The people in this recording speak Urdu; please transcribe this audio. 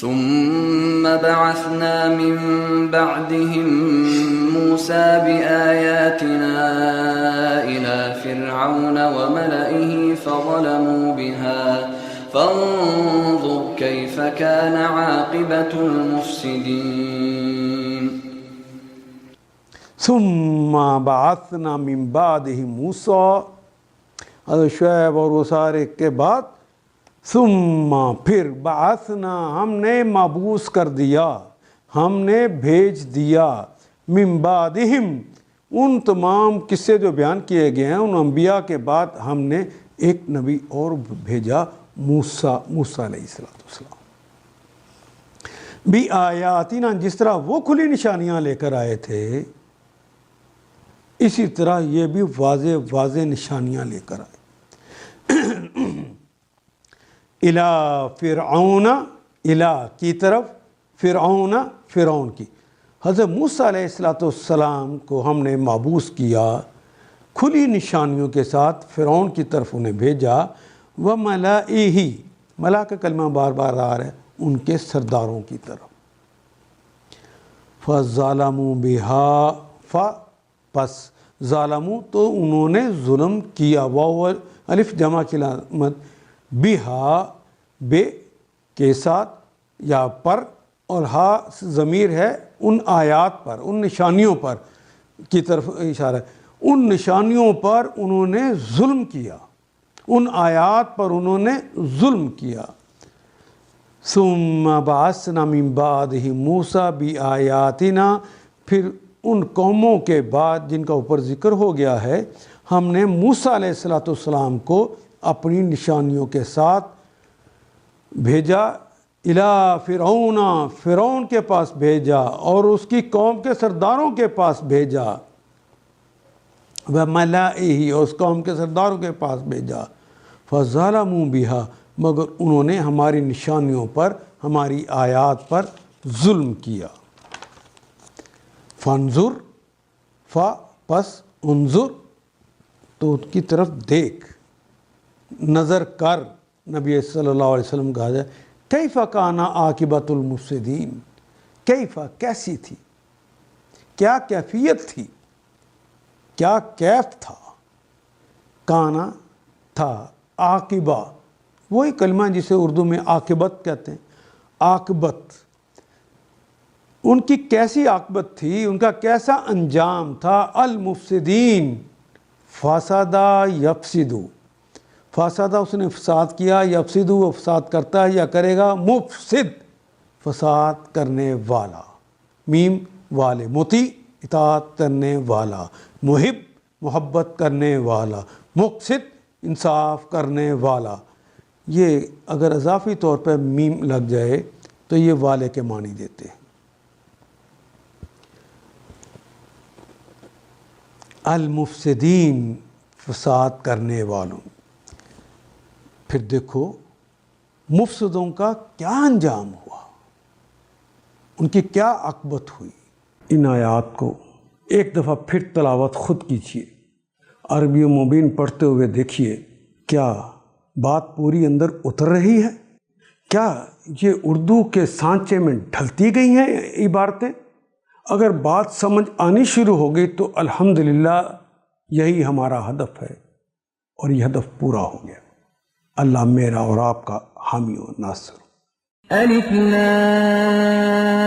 ثم بعثنا من بعدهم موسى بآياتنا إلى فرعون وملئه فظلموا بها فانظر كيف كان عاقبة المفسدين. ثم بعثنا من بعدهم موسى، حضرت شعیب اور وہ سارے کے بعد، ثم پھر بعثنا ہم نے مبعوث کر دیا، ہم نے بھیج دیا، من بعدہم ان تمام قصے جو بیان کیے گئے ہیں ان انبیاء کے بعد ہم نے ایک نبی اور بھیجا، موسیٰ علیہ السلام، بھی آیاتنا، جس طرح وہ کھلی نشانیاں لے کر آئے تھے اسی طرح یہ بھی واضح نشانیاں لے کر آئے، الی فرعون، الی کی طرف، فرعون کی۔ حضرت موسیٰ علیہ السلام کو ہم نے مبعوث کیا کھلی نشانیوں کے ساتھ، فرعون کی طرف انہیں بھیجا، وملئہ، ملا کا کلمہ بار بار آ رہا ہے، ان کے سرداروں کی طرف، فظلموا بہا، پس ظالموا تو انہوں نے ظلم کیا، واو الف جمع کی علامت، بہا بے کے ساتھ یا پر، اور ہا ضمیر ہے ان آیات پر، ان نشانیوں پر کی طرف اشارہ ہے، ان نشانیوں پر انہوں نے ظلم کیا، ان آیات پر انہوں نے ظلم کیا۔ ثم بعثنا من بعدہ موسیٰ بآیاتنا، پھر ان قوموں کے بعد جن کا اوپر ذکر ہو گیا ہے ہم نے موسیٰ علیہ السلام کو اپنی نشانیوں کے ساتھ بھیجا، الی فرعون کے پاس بھیجا اور اس کی قوم کے سرداروں کے پاس بھیجا، وملئہ اور اس قوم کے سرداروں کے پاس بھیجا، فظلموا بہا مگر انہوں نے ہماری نشانیوں پر، ہماری آیات پر ظلم کیا۔ فانظر، پس انظر تو ان کی طرف دیکھ، نظر کر، نبی صلی اللہ علیہ وسلم کہا جائے، کیف کان عاقبۃ المفسدین، کیف کیسی تھی، کیا کیفیت تھی، کیا کیف تھا، کانا تھا، عاقبہ وہی کلمہ جسے اردو میں عاقبت کہتے ہیں، عاقبت، ان کی کیسی عاقبت تھی، ان کا کیسا انجام تھا، المفسدین، فسادہ یفسدو، فسادہ اس نے فساد کیا، یفسدو وہ فساد کرتا ہے یا کرے گا، مفسد فساد کرنے والا، میم والے، مطیع اطاعت کرنے والا، محب محبت کرنے والا، مقسط انصاف کرنے والا۔ یہ اگر اضافی طور پر میم لگ جائے تو یہ والے کے معنی دیتے ہیں۔ المفسدین، فساد کرنے والوں۔ پھر دیکھو مفسدوں کا کیا انجام ہوا، ان کی کیا عاقبت ہوئی۔ ان آیات کو ایک دفعہ پھر تلاوت خود کیجیے، عربی مبین پڑھتے ہوئے دیکھیے کیا بات پوری اندر اتر رہی ہے، کیا یہ اردو کے سانچے میں ڈھلتی گئی ہیں عبارتیں۔ اگر بات سمجھ آنی شروع ہو گئی تو الحمدللہ یہی ہمارا ہدف ہے اور یہ ہدف پورا ہو گیا۔ اللہ میرا اور آپ کا حامی و ناصر۔ الف لام